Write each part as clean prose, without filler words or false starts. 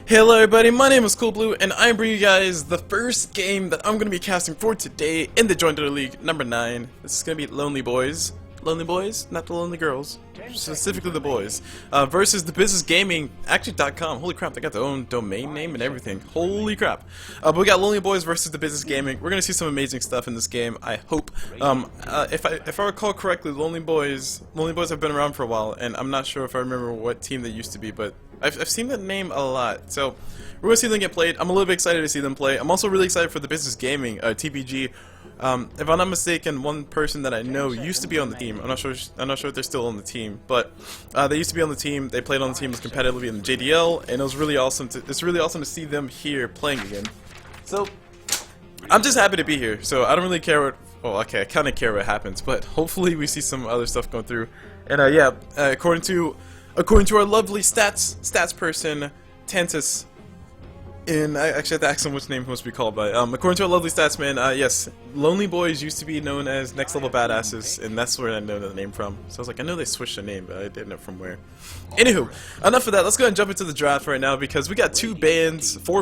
Hello everybody, my name is CulBlu, and I'm bringing you guys the first game that I'm going to be casting for today in the JoinDota League number 9. This is going to be LonelyBoyz. LonelyBoyz? Not the lonely girls. Specifically the boys. Versus TheBusinessGaming, actually .com. Holy crap, they got their own domain name and everything. Holy crap. But we got LonelyBoyz versus TheBusinessGaming. We're going to see some amazing stuff in this game, I hope. If I recall correctly, LonelyBoyz have been around for a while, and I'm not sure if I remember what team they used to be, but I've seen that name a lot, so we're going to see them get played. I'm a little bit excited to see them play. I'm also really excited for TheBusinessGaming, TBG. If I'm not mistaken, one person that I know used to be on the team. I'm not sure if they're still on the team, but they used to be on the team. They played on the team as competitively in the JDL, and it was really awesome. It's really awesome to see them here playing again. So I'm just happy to be here. So I don't really care what. Well, okay, I kind of care what happens, but hopefully we see some other stuff going through. And yeah, according to our lovely stats person, Tantus, and I actually have to ask him which name he wants to be called by. According to our lovely stats man, yes, LonelyBoyz used to be known as Next Level Badasses, and that's where I know the name from. So I was like, I know they switched the name, but I didn't know from where. Anywho, enough of that. Let's go ahead and jump into the draft right now because we got 4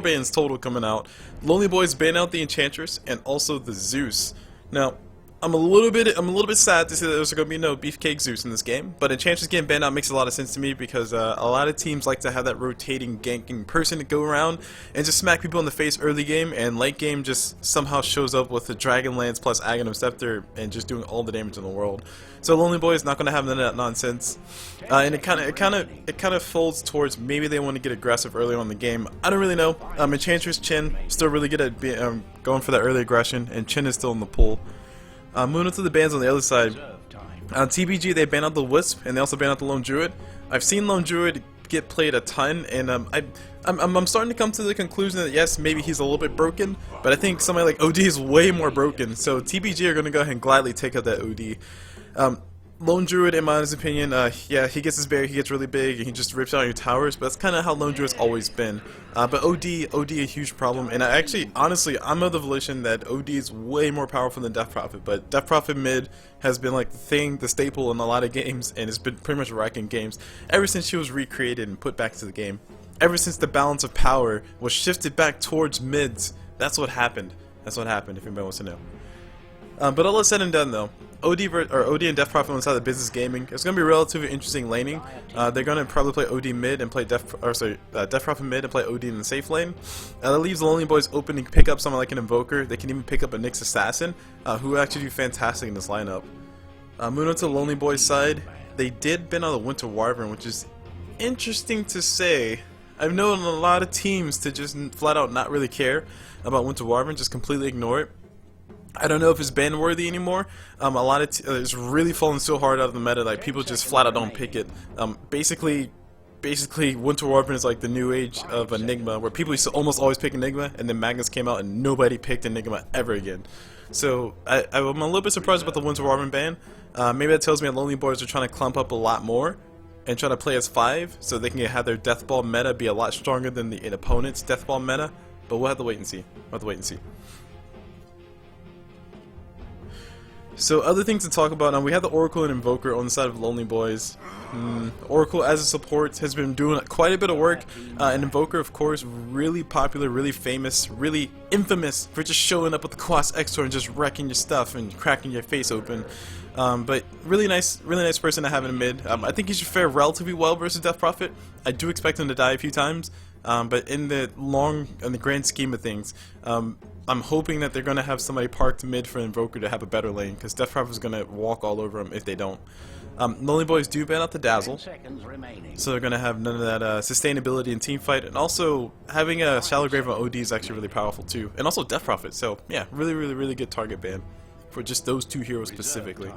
bans total coming out. LonelyBoyz ban out the Enchantress and also the Zeus. Now, I'm a little bit sad to see that there's going to be no Beefcake Zeus in this game, but Enchantress getting banned out makes a lot of sense to me because a lot of teams like to have that rotating ganking person to go around and just smack people in the face early game, and late game just somehow shows up with the Dragon Lance plus Aghanim Scepter and just doing all the damage in the world. So LonelyBoyz is not going to have none of that nonsense, and it kind of folds towards maybe they want to get aggressive early on in the game. I don't really know. Enchantress Chin still really good at going for that early aggression, and Chin is still in the pool. Moving to the bans on the other side. On TBG, they ban out the Wisp, and they also ban out the Lone Druid. I've seen Lone Druid get played a ton, and I'm starting to come to the conclusion that yes, maybe he's a little bit broken, but I think somebody like OD is way more broken. So TBG are going to go ahead and gladly take out that OD. Lone Druid, in my honest opinion, yeah, he gets his berry, he gets really big, and he just rips out your towers, but that's kind of how Lone Druid's always been. But OD a huge problem, and honestly, I'm of the volition that OD is way more powerful than Death Prophet, but Death Prophet mid has been like the staple in a lot of games, and it's been pretty much wrecking games ever since she was recreated and put back to the game. Ever since the balance of power was shifted back towards mids, that's what happened. That's what happened, if anybody wants to know. But all is said and done though, OD and Death Prophet inside the TheBusinessGaming, it's going to be relatively interesting laning. They're going to probably play OD mid and play Death Prophet mid and play OD in the safe lane. That leaves the LonelyBoyz open to pick up someone like an Invoker. They can even pick up a Nyx Assassin, who actually do fantastic in this lineup. Moving on to the LonelyBoyz side, they did ban out the Winter Wyvern, which is interesting to say. I've known a lot of teams to just flat out not really care about Winter Wyvern, just completely ignore it. I don't know if it's ban worthy anymore. A lot of it's really fallen so hard out of the meta, like people just flat out don't pick it. Basically Winter Wyvern is like the new age of Enigma, where people used to almost always pick Enigma, and then Magnus came out and nobody picked Enigma ever again. So I'm a little bit surprised about the Winter Wyvern ban. Maybe that tells me that LonelyBoyz are trying to clump up a lot more and try to play as 5, so they can have their Death Ball meta be a lot stronger than the opponent's Death Ball meta. But we'll have to wait and see. So other things to talk about, we have the Oracle and Invoker on the side of LonelyBoyz. Oracle as a support has been doing quite a bit of work, and Invoker of course really popular, really famous, really infamous for just showing up with the Quas Extor and just wrecking your stuff and cracking your face open. But really nice person to have in mid. I think he should fare relatively well versus Death Prophet. I do expect him to die a few times, but in the grand scheme of things, I'm hoping that they're going to have somebody parked mid for Invoker to have a better lane, because Death Prophet is going to walk all over him if they don't. LonelyBoyz do ban out the Dazzle, so they're going to have none of that sustainability in teamfight, and also having a Shallow Grave on OD is actually really powerful too, and also Death Prophet, so yeah, really good target ban for just those 2 heroes specifically.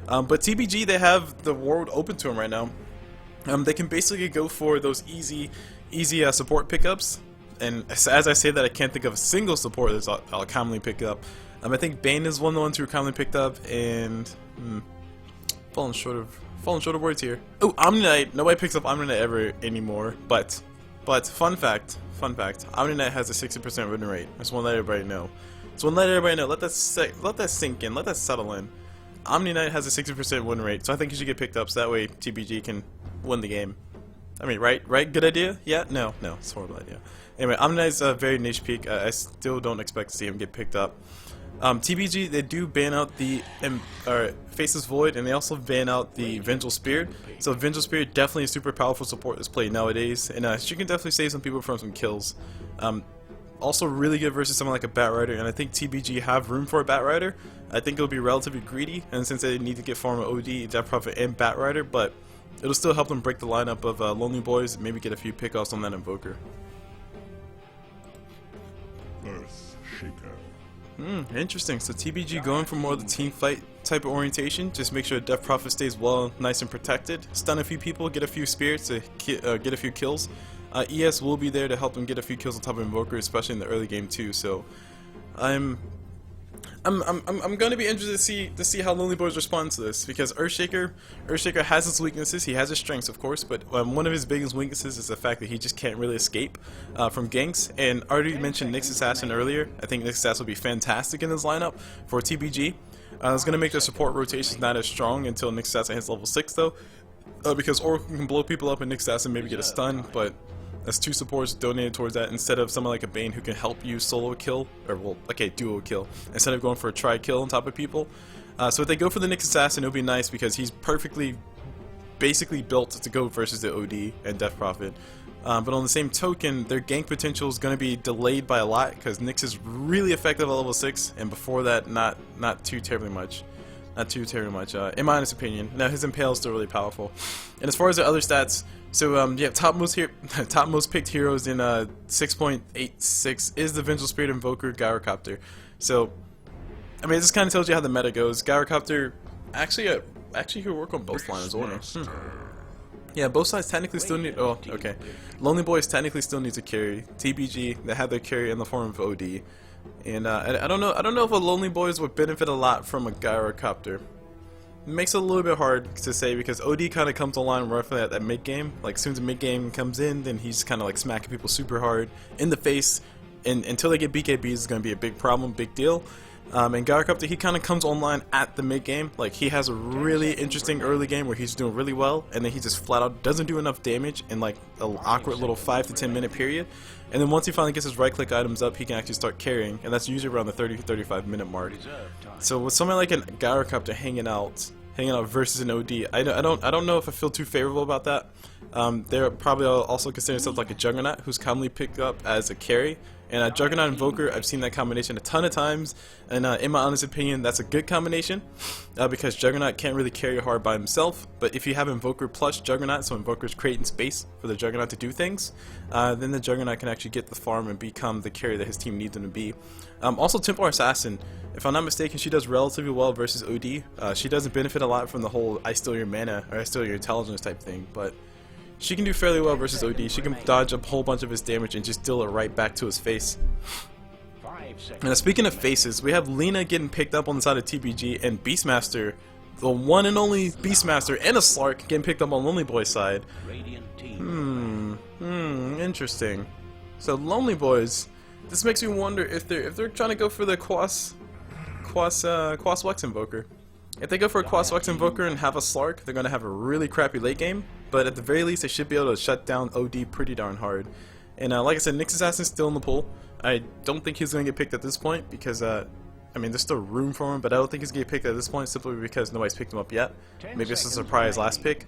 But TBG, they have the world open to them right now. They can basically go for those easy support pickups. And as I say that, I can't think of a single support that I'll commonly pick up. I think Bane is one of the ones who are commonly picked up, and falling short of words here. Oh, Omni Knight. Nobody picks up Omni Knight ever anymore. But fun fact, Omni Knight has a 60% win rate. I just want to let everybody know. Let that sink in. Let that settle in. Omni Knight has a 60% win rate, so I think he should get picked up so that way TBG can win the game. I mean, right? Good idea? Yeah? No, it's a horrible idea. Anyway, Omni Knight's a very niche peak. I still don't expect to see him get picked up. TBG, they do ban out the Faceless Void, and they also ban out the Vengeful Spirit. So Vengeful Spirit definitely a super powerful support that's played nowadays, and she can definitely save some people from some kills. Also really good versus someone like a Batrider, and I think TBG have room for a Batrider. I think it'll be relatively greedy, and since they need to get farm OD, Death Prophet, and Batrider, but it'll still help them break the lineup of LonelyBoyz, maybe get a few pickoffs on that Invoker. Earth Shaker. Interesting. So TBG going for more of the team fight type of orientation. Just make sure Death Prophet stays well, nice and protected. Stun a few people, get a few spirits to get a few kills. ES will be there to help them get a few kills on top of Invoker, especially in the early game too. So I'm going to be interested to see how LonelyBoyz respond to this, because Earthshaker has its weaknesses. He has his strengths, of course, but one of his biggest weaknesses is the fact that he just can't really escape from ganks. And I already mentioned Nyx Assassin earlier. I think Nyx Assassin will be fantastic in this lineup for TBG. It's going to make their support rotations not as strong until Nyx Assassin hits level 6 though, because Oracle can blow people up and Nyx Assassin maybe get a stun, but that's two supports donated towards that instead of someone like a Bane who can help you solo kill, or well, like a duo kill, instead of going for a tri-kill on top of people. So if they go for the Nyx Assassin, it'll be nice because he's basically built to go versus the OD and Death Prophet. But on the same token, their gank potential is going to be delayed by a lot because Nyx is really effective at level 6, and before that, not too terribly much. In my honest opinion. Now his Impale is still really powerful. And as far as the other stats, so yeah, top most picked heroes in 6.86 is the Vengeful Spirit Invoker Gyrocopter. So I mean, this kind of tells you how the meta goes. Gyrocopter actually could work on both lines, wouldn't it? Yeah, both sides technically still need. Oh, okay. LonelyBoyz technically still needs a carry. TBG, they have their carry in the form of OD. And I don't know if a LonelyBoyz would benefit a lot from a Gyrocopter. It makes it a little bit hard to say because OD kind of comes online roughly at that mid game. Like as soon as the mid game comes in, then he's kind of like smacking people super hard in the face. And until they get BKBs, it's going to be a big problem, big deal. And Gyrocopter, he kind of comes online at the mid game. Like he has a really interesting early game where he's doing really well, and then he just flat out doesn't do enough damage in like an awkward little 5 to 10 minute period. And then once he finally gets his right click items up, he can actually start carrying, and that's usually around the 30-35 minute mark. So with someone like a Gyrocopter hanging out versus an OD, I don't know if I feel too favorable about that. They're probably also considering stuff like a Juggernaut, who's commonly picked up as a carry. And a Juggernaut Invoker, I've seen that combination a ton of times, and in my honest opinion, that's a good combination, because Juggernaut can't really carry hard by himself, but if you have Invoker plus Juggernaut, so Invoker's creating space for the Juggernaut to do things, then the Juggernaut can actually get the farm and become the carry that his team needs him to be. Also, Templar Assassin, if I'm not mistaken, she does relatively well versus OD. She doesn't benefit a lot from the whole I steal your mana, or I steal your intelligence type thing, but she can do fairly well versus OD. She can dodge a whole bunch of his damage and just deal it right back to his face. Now speaking of faces, we have Lina getting picked up on the side of TBG, and Beastmaster, the one and only Beastmaster, and a Slark getting picked up on LonelyBoyz side. Interesting. So LonelyBoyz, this makes me wonder if they're trying to go for the Quas Wex Invoker. If they go for a Quas Wex Invoker and have a Slark, they're going to have a really crappy late game, but at the very least they should be able to shut down OD pretty darn hard. And like I said, Nyx Assassin's still in the pool. I don't think he's going to get picked at this point because, I mean, there's still room for him, but I don't think he's going to get picked at this point simply because nobody's picked him up yet. Maybe it's a surprise last pick.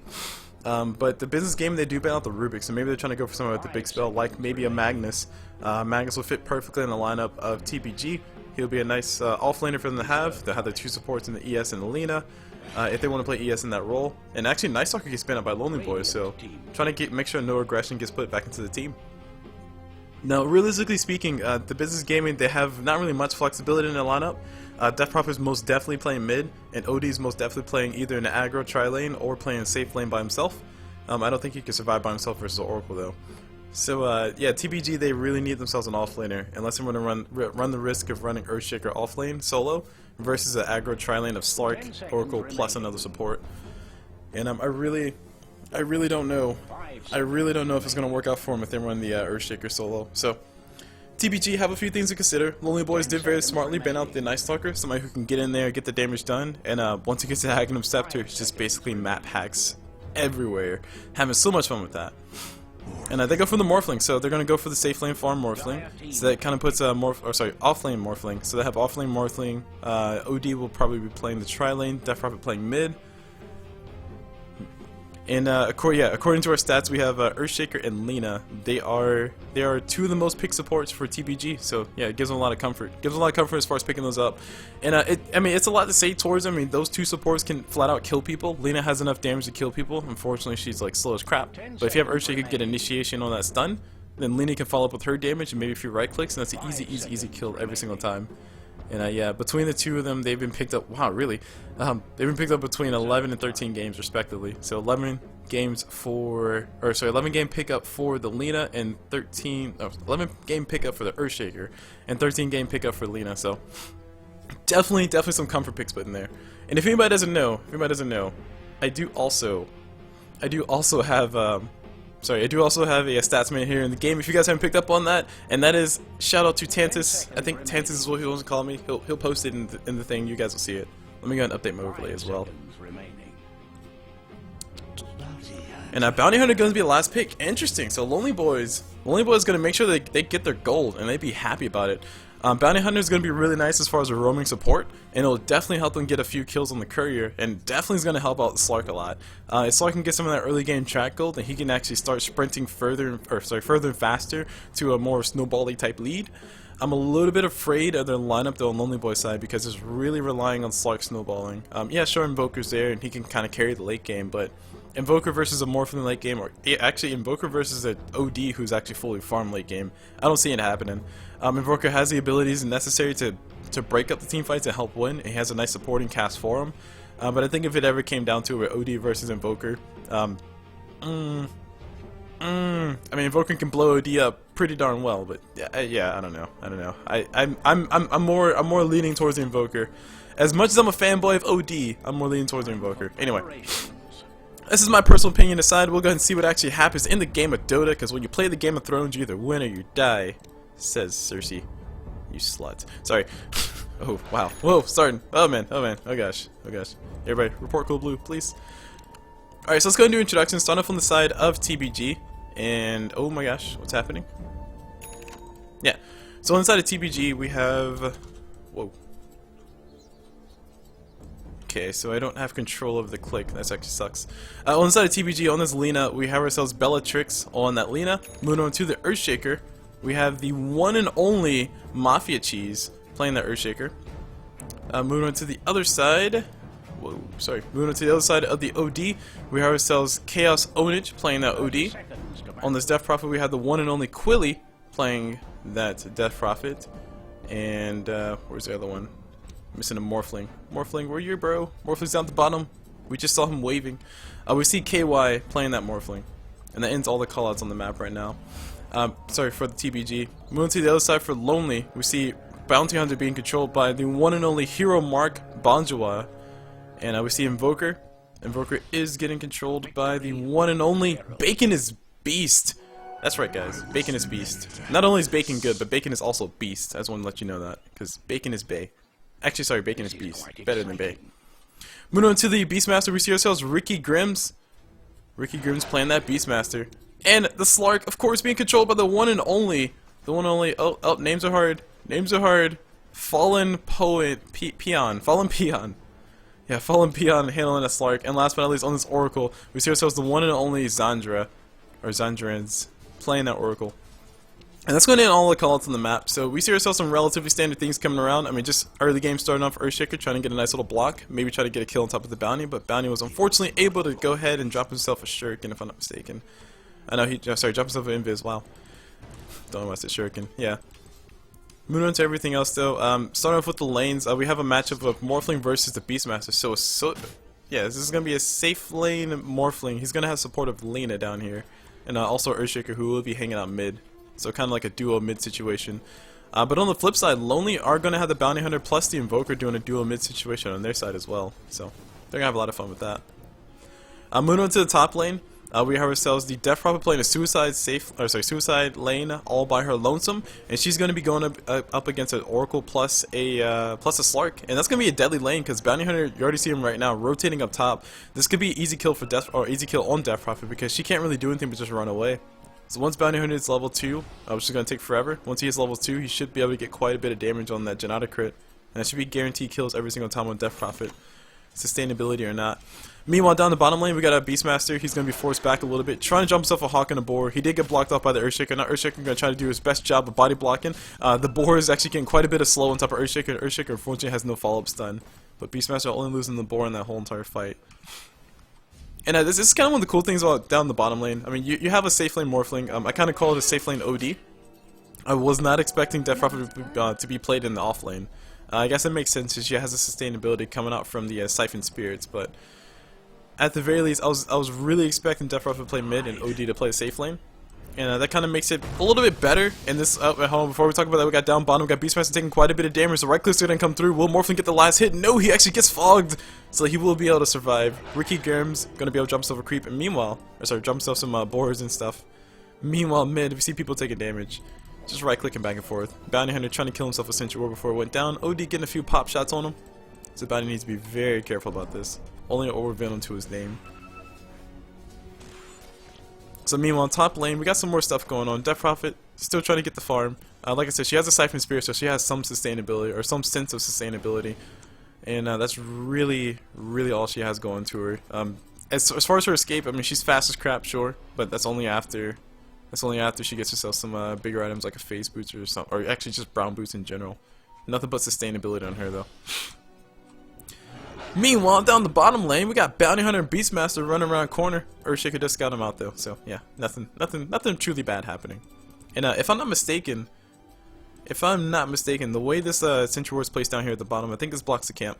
But the business game, they do ban out the Rubik, so maybe they're trying to go for someone with the big spell, like maybe a Magnus. Magnus will fit perfectly in the lineup of TBG. He'll be a nice offlaner for them to have. They'll have the two supports in the ES and the Lina, if they want to play ES in that role. And actually, Night Stalker gets spent out by LonelyBoyz, so trying to make sure no aggression gets put back into the team. Now, realistically speaking, the business gaming, they have not really much flexibility in their lineup. Death Prophet is most definitely playing mid, and OD is most definitely playing either in the aggro tri-lane or playing safe lane by himself. I don't think he can survive by himself versus the Oracle though. So yeah, TBG, they really need themselves an offlaner, unless they want to run the risk of running Earthshaker offlane solo versus an aggro tri-lane of Slark, Oracle plus another support. And I really don't know. I really don't know if it's going to work out for him if they run the Earthshaker solo. So TBG have a few things to consider. LonelyBoyz did very smartly ban out the Night Stalker, somebody who can get in there, get the damage done, and once he gets to Hagnum Scepter, it's just basically map hacks everywhere. Having so much fun with that. And they go for the Morphling, so they're going to go for the safe lane farm Morphling. So that kind of puts off lane Morphling. So they have off lane Morphling. OD will probably be playing the tri lane, Death Prophet playing mid. And according to our stats, we have Earthshaker and Lina. They are two of the most picked supports for TBG. So yeah, it gives them a lot of comfort. Gives them a lot of comfort as far as picking those up. And I mean, it's a lot to say towards them. I mean, those two supports can flat out kill people. Lina has enough damage to kill people. Unfortunately, she's like slow as crap. But if you have Earthshaker get initiation on that stun, then Lina can follow up with her damage and maybe a few right clicks, and that's an easy kill every single time. And yeah, between the two of them, they've been picked up. Wow, really? They've been picked up between 11 and 13 games, respectively. So 11 games for, 11 game pickup for the Lina, and 11 game pickup for the Earthshaker, and 13 game pickup for Lina. So definitely some comfort picks put in there. And if anybody doesn't know, I do also have a statsman here in the game, if you guys haven't picked up on that, and that is shout out to Tantus. I think Tantus is what he wants to call me. He'll post it in the thing. You guys will see it. Let me go and update my overlay as well. And Bounty Hunter going to be the last pick. Interesting. So LonelyBoyz is going to make sure they get their gold and they be happy about it. Bounty Hunter is going to be really nice as far as a roaming support, and it'll definitely help them get a few kills on the courier, and definitely is going to help out Slark a lot. If Slark can get some of that early game track gold, then he can actually start sprinting further and faster to a more snowball-y type lead. I'm a little bit afraid of their lineup though on LonelyBoyz side, because it's really relying on Slark snowballing. Yeah, sure, Invoker's there and he can kind of carry the late game, but Invoker versus a Morphin late game, or actually Invoker versus an OD who's actually fully farm late game, I don't see it happening. Invoker has the abilities necessary to break up the team fights and help win, and he has a nice supporting cast for him. But I think if it ever came down to it, OD versus Invoker, I mean, Invoker can blow OD up pretty darn well, but yeah, I don't know. I'm more leaning towards the Invoker. As much as I'm a fanboy of OD, I'm more leaning towards the Invoker. Anyway, this is my personal opinion aside. We'll go ahead and see what actually happens in the game of Dota, because when you play the Game of Thrones, you either win or you die, says Cersei. You slut. Sorry. Oh, wow. Whoa, starting. Oh man. Oh gosh. Everybody, report CulBlu, please. Alright, so let's go and do introductions. Start off on the side of TBG. And, oh my gosh, what's happening? Yeah. So on the side of TBG, we have... Whoa. Okay, so I don't have control of the click. That actually sucks. On the side of TBG, on this Lina, we have ourselves Bellatrix on that Lina. Moving on to the Earthshaker, we have the one and only Mafia Cheese playing the Earthshaker. Moving on to the other side. Moving on to the other side of the OD, we have ourselves Chaos Onage playing that OD. On this Death Prophet, we have the one and only Quilly playing that Death Prophet. And where's the other one? Missing a Morphling. Morphling, where you, bro? Morphling's down at the bottom. We just saw him waving. We see KY playing that Morphling. And that ends all the callouts on the map right now. Sorry for the TBG. Moving to the other side for Lonely, we see Bounty Hunter being controlled by the one and only Hero Mark Bonjour. And we see Invoker. Invoker is getting controlled by the one and only Bacon is Beast. That's right, guys. Bacon is Beast. Not only is Bacon good, but Bacon is also Beast. I just want to let you know that, because Bacon is Bay. Actually, sorry, Bacon is Beast. Better than Bay. Moving on to the Beastmaster, we see ourselves Ricky Grims. Ricky Grims playing that Beastmaster. And the Slark, of course, being controlled by the one and only. Oh, names are hard. Fallen Peon. Yeah, Fallen Peon handling a Slark. And last but not least, on this Oracle, we see ourselves the one and only Zandra, or Zandrans, playing that Oracle. And that's going to end all the callouts on the map. So we see ourselves some relatively standard things coming around. I mean, just early game starting off Earthshaker, trying to get a nice little block. Maybe try to get a kill on top of the Bounty, but Bounty was unfortunately able to go ahead and drop himself a Shuriken, if I'm not mistaken. I know drop himself an Invis, wow. Don't know why I said Shuriken, yeah. Moving on to everything else though, starting off with the lanes, we have a matchup of Morphling versus the Beastmaster. So yeah, this is going to be a safe lane Morphling. He's going to have support of Lina down here. And also Earthshaker, who will be hanging out mid. So kind of like a duo mid situation. But on the flip side, Lonely are going to have the Bounty Hunter plus the Invoker doing a duo mid situation on their side as well. So they're going to have a lot of fun with that. Moving on to the top lane, We have ourselves the Death Prophet playing a suicide lane all by her lonesome, and she's going to be going up against an Oracle plus a Slark, and that's going to be a deadly lane because Bounty Hunter, you already see him right now rotating up top. This could be easy kill for easy kill on Death Prophet because she can't really do anything but just run away. So once Bounty Hunter is level 2, which is going to take forever, once he is level 2, he should be able to get quite a bit of damage on that JDL crit, and that should be guaranteed kills every single time on Death Prophet, sustainability or not. Meanwhile, down the bottom lane, we got a Beastmaster. He's going to be forced back a little bit, trying to jump himself a Hawk and a Boar. He did get blocked off by the Earthshaker. Now Earthshaker going to try to do his best job of body blocking. The Boar is actually getting quite a bit of slow on top of Earthshaker. Earthshaker unfortunately has no follow-up stun, but Beastmaster only losing the Boar in that whole entire fight. And this is kind of one of the cool things about down the bottom lane. I mean, you have a safe lane Morphling. I kind of call it a safe lane OD. I was not expecting Death Prophet to be played in the off lane. I guess it makes sense since she has a sustainability coming out from the Siphon Spirits, but at the very least, I was really expecting Death Prophet to play mid and OD to play a safe lane, and that kind of makes it a little bit better. In this, hold on, before we talk about that, we got down bottom, we got Beastmaster taking quite a bit of damage. The right click's gonna come through. Will Morphling get the last hit? No, he actually gets fogged, so he will be able to survive. Ricky Germ's gonna be able to jump himself a creep, and meanwhile, jump himself some boars and stuff. Meanwhile, mid, we see people taking damage. Just right clicking back and forth. Bounty Hunter trying to kill himself with Sentry War before it went down. OD getting a few pop shots on him. So Bounty needs to be very careful about this. Only an Overvenom to his name. So meanwhile, top lane, we got some more stuff going on. Death Prophet still trying to get the farm. Like I said, she has a Siphon Spear, so she has some sustainability, or some sense of sustainability. And that's really, really all she has going to her. As far as her escape, I mean, she's fast as crap, sure, but that's only after she gets herself some bigger items like a phase boots or something, or actually just brown boots in general. Nothing but sustainability on her though. Meanwhile, down the bottom lane, we got Bounty Hunter and Beastmaster running around corner. Earthshaker just got him out though, so yeah, nothing truly bad happening. And if I'm not mistaken, the way this Sentry War is placed down here at the bottom, I think this blocks the camp.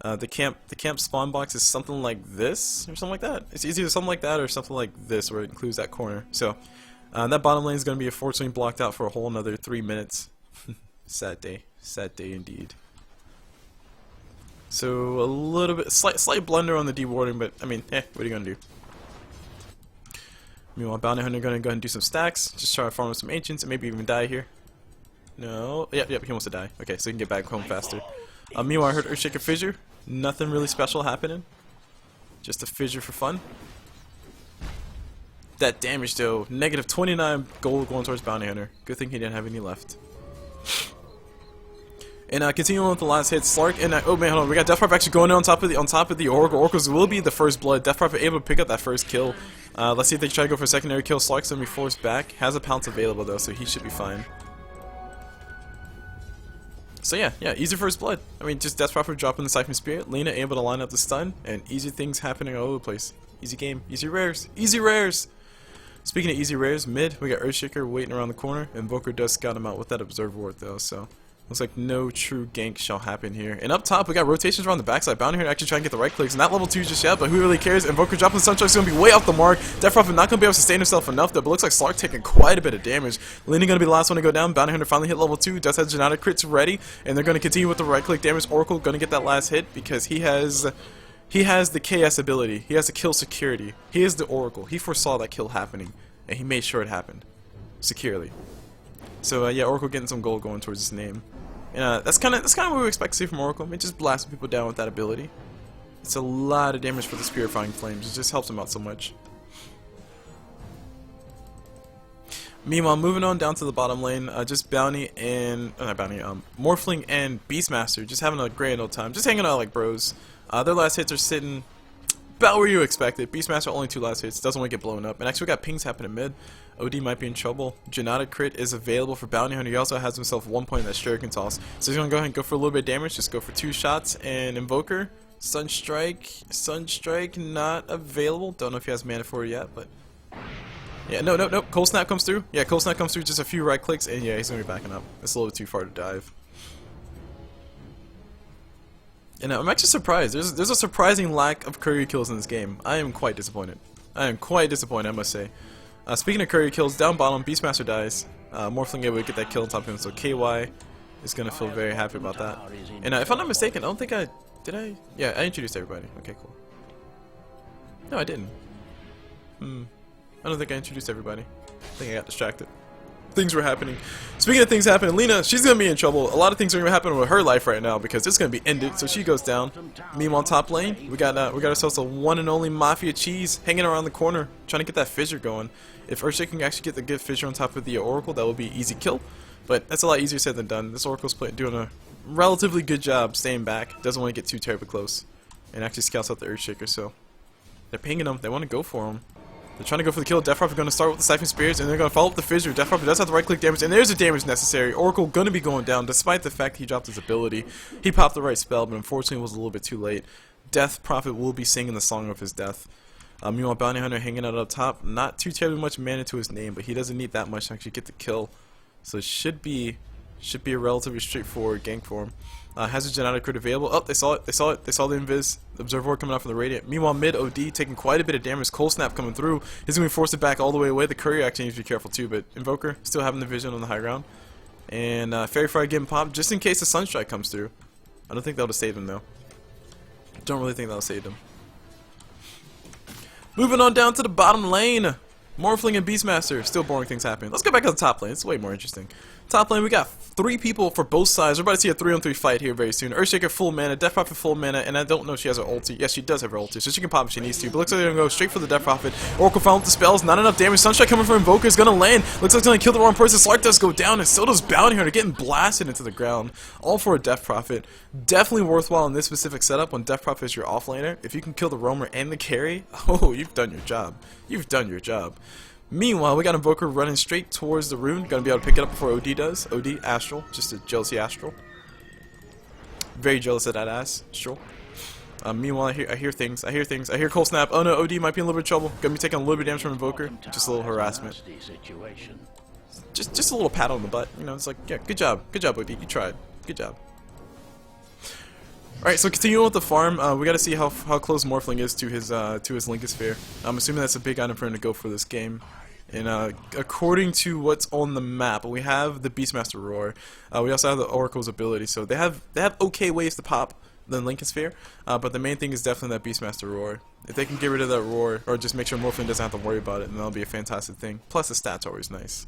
The camp spawn box is something like this or something like that. It's either something like that or something like this, where it includes that corner. So that bottom lane is going to be unfortunately blocked out for a whole another 3 minutes. Sad day indeed. So a little bit, slight blunder on the dewarding, but I mean, what are you gonna do? Meanwhile, Bounty Hunter gonna go ahead and do some stacks, just try to farm with some ancients and maybe even die here. No, yep, he wants to die. Okay, so he can get back home faster. Meanwhile, I heard Earthshaker fissure. Nothing really special happening. Just a fissure for fun. That damage though, negative 29 gold going towards Bounty Hunter. Good thing he didn't have any left. And continuing with the last hit, Slark and oh man, hold on, we got Death Prophet actually going on top of the Oracle. Oracles will be the first blood. Death Prophet able to pick up that first kill. Let's see if they try to go for a secondary kill. Slark's gonna be forced back. Has a pounce available though, so he should be fine. So yeah, easy first blood. I mean, just Death Prophet dropping the Siphon Spirit, Lena able to line up the stun, and easy things happening all over the place. Easy game, easy rares, easy rares. Speaking of easy rares, mid, we got Earthshaker waiting around the corner, and Invoker does scout him out with that Observe Ward though, so looks like no true gank shall happen here. And up top, we got rotations around the backside. Bounty Hunter actually trying to get the right clicks. Not level 2 just yet, but who really cares? Invoker dropping the Sunstrike's going to be way off the mark. Death Prophet not going to be able to sustain himself enough, though, but looks like Slark taking quite a bit of damage. Lena going to be the last one to go down. Bounty Hunter finally hit level 2. Does have JDL crits ready, and they're going to continue with the right click damage. Oracle going to get that last hit because he has the KS ability. He has the kill security. He is the Oracle. He foresaw that kill happening, and he made sure it happened securely. So yeah, Oracle getting some gold going towards his name. And that's kind of what we expect to see from Oracle. I mean, just blasting people down with that ability. It's a lot of damage for the Purifying Flames. It just helps him out so much. Meanwhile, moving on down to the bottom lane, just Bounty and Morphling and Beastmaster just having a grand old time, just hanging out like bros. Their last hits are sitting about where you expected. Beastmaster only 2 last hits, doesn't want to get blown up. And actually, we got pings happening mid. OD might be in trouble. JDL crit is available for Bounty Hunter. He also has himself 1 point in that Shuriken toss. So he's going to go ahead and go for a little bit of damage. Just go for 2 shots. And Invoker, Sunstrike not available. Don't know if he has mana for it yet, but yeah, no. Cold Snap comes through. Yeah, Cold Snap comes through. Just a few right clicks, and yeah, he's going to be backing up. It's a little too far to dive. And I'm actually surprised. There's a surprising lack of courier kills in this game. I am quite disappointed. I must say. Speaking of courier kills, down bottom, Beastmaster dies. Morphling able to get that kill on top of him, so KY is going to feel very happy about that. And if I'm not mistaken, I don't think did I? Yeah, I introduced everybody. Okay, cool. No, I didn't. I don't think I introduced everybody. I think I got distracted. Things were happening. Speaking of things happening, Lena, she's gonna be in trouble. A lot of things are gonna happen with her life right now because it's gonna be ended. So she goes down. Meanwhile, top lane, we got ourselves a one and only Mafia Cheese hanging around the corner, trying to get that fissure going. If Urshick can actually get the good fissure on top of the Oracle, that will be easy kill. But that's a lot easier said than done. This Oracle's doing a relatively good job staying back. Doesn't want to get too terribly close, and actually scouts out the Earthshaker. So they're pinging him. They want to go for him. They're trying to go for the kill. Death Prophet going to start with the Siphon Spears, and they're going to follow up the Fissure. Death Prophet does have the right click damage, and there's the damage necessary. Oracle going to be going down, despite the fact he dropped his ability. He popped the right spell, but unfortunately it was a little bit too late. Death Prophet will be singing the song of his death. Meanwhile, Bounty Hunter hanging out up top. Not too terribly much mana to his name, but he doesn't need that much to actually get the kill. So it should be a relatively straightforward gank for him. Has a genetic crit available. Oh, they saw it. They saw it. They saw the invis. The Observer coming out from the Radiant. Meanwhile, mid OD taking quite a bit of damage. Cold Snap coming through. He's going to be forced back all the way away. The Courier actually needs to be careful too, but Invoker still having the vision on the high ground. And Fairy Fire getting popped just in case the Sunstrike comes through. I don't think that would have saved him though. Don't really think that would have saved him. Moving on down to the bottom lane. Morphling and Beastmaster, still boring things happening. Let's get back to the top lane, it's way more interesting. Top lane, we got 3 people for both sides. We're about to see a 3-on-3 fight here very soon. Earthshaker full mana, Death Prophet full mana, and I don't know if she has her ulti. Yes, she does have her ulti, so she can pop if she needs to. But looks like they're gonna go straight for the Death Prophet. Oracle found with the spells, not enough damage. Sunstrike coming from Invoker is gonna land. Looks like it's gonna kill the wrong person. Slark does go down, and so does Bounty Hunter, getting blasted into the ground. All for a Death Prophet. Definitely worthwhile in this specific setup when Death Prophet is your offlaner. If you can kill the roamer and the carry, oh, you've done your job. You've done your job. Meanwhile, we got Invoker running straight towards the rune. Gonna be able to pick it up before OD does. OD, Astral. Just a jealousy Astral. Very jealous of that ass. Astral. Meanwhile, I hear things. I hear Cold Snap. Oh no, OD might be in a little bit of trouble. Gonna be taking a little bit of damage from Invoker. Just a little harassment. Just a little pat on the butt. You know, it's like, yeah, good job. Good job, OD. You tried. Good job. Alright, so continuing with the farm, we gotta see how close Morphling is to his Linkosphere. I'm assuming that's a big item for him to go for this game. And according to what's on the map, we have the Beastmaster Roar. We also have the Oracle's ability, so they have okay ways to pop the Linkosphere, but the main thing is definitely that Beastmaster Roar. If they can get rid of that Roar, or just make sure Morphling doesn't have to worry about it, then that'll be a fantastic thing. Plus the stats are always nice.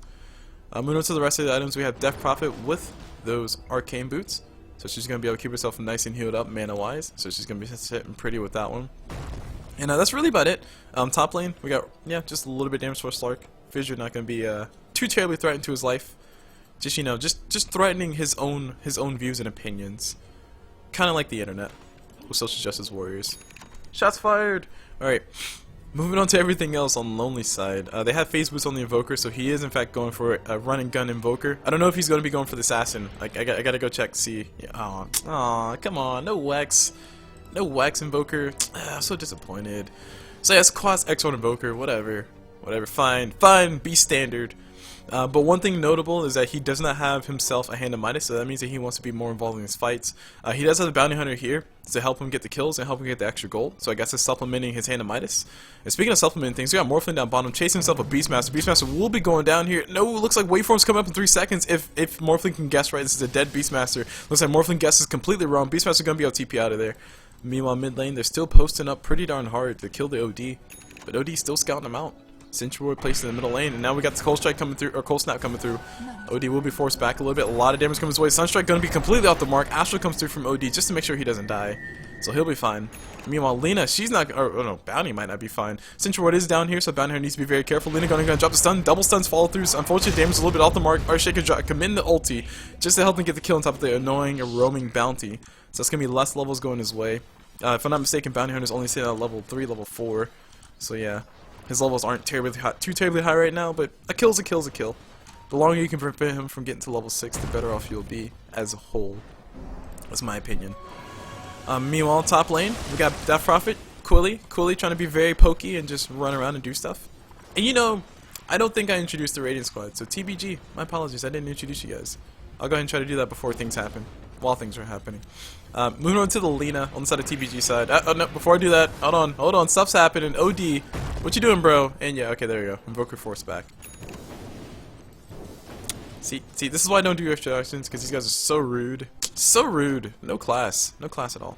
Moving on to the rest of the items, we have Death Prophet with those Arcane Boots. So she's going to be able to keep herself nice and healed up mana-wise. So she's going to be sitting pretty with that one. And that's really about it. Top lane, we got, yeah, just a little bit of damage for Slark. Fissure not going to be too terribly threatened to his life. Just, you know, just threatening his own views and opinions. Kind of like the internet with social justice warriors. Shots fired! Alright. Moving on to everything else on Lonely's side. They have phase boots on the Invoker, so he is in fact going for a run and gun Invoker. I don't know if he's going to be going for the Assassin. Like, I gotta go check to see. Yeah, aw, come on, no Wex. No Wex Invoker. I'm so disappointed. So yeah, Quas X1 Invoker, whatever. Whatever, fine, be standard. But one thing notable is that he does not have himself a hand of Midas, so that means that he wants to be more involved in his fights. He does have the Bounty Hunter here to help him get the kills and help him get the extra gold, so I guess it's supplementing his hand of Midas. And speaking of supplementing things, we got Morphling down bottom, chasing himself a Beastmaster. Beastmaster will be going down here. No, it looks like Waveform's coming up in 3 seconds if Morphling can guess right. This is a dead Beastmaster. Looks like Morphling guesses completely wrong. Beastmaster gonna be able to TP out of there. Meanwhile, mid lane, they're still posting up pretty darn hard to kill the OD, but OD's still scouting them out. Sentry placed in the middle lane, and now we got the Cold Strike coming through, or Cold Snap coming through. OD will be forced back a little bit. A lot of damage comes his way. Sunstrike going to be completely off the mark. Astral comes through from OD just to make sure he doesn't die, so he'll be fine. Meanwhile, Lena, she's not, or no, Bounty might not be fine. Sentry is down here, so Bounty needs to be very careful. Lena gonna drop the stun. Double stuns follow through. So unfortunately, damage is a little bit off the mark. Earthshaker committing the ulti just to help him get the kill on top of the annoying roaming Bounty. So it's gonna be less levels going his way. If I'm not mistaken, Bounty Hunter's only sitting at level 3, level 4. So yeah. His levels aren't too terribly high right now, but a kill's a kill's a kill. The longer you can prevent him from getting to level 6, the better off you'll be as a whole. That's my opinion. Meanwhile, top lane, we got Death Prophet, Quilly trying to be very pokey and just run around and do stuff. And you know, I don't think I introduced the Radiant Squad, so TBG, my apologies, I didn't introduce you guys. I'll go ahead and try to do that before things happen, while things are happening. Moving on to the Lena on the side of TBG side. Oh no, before I do that, hold on, stuff's happening. OD, what you doing, bro? And yeah, okay, there we go. Invoker force back. See, this is why I don't do introductions, because these guys are so rude. So rude. No class at all.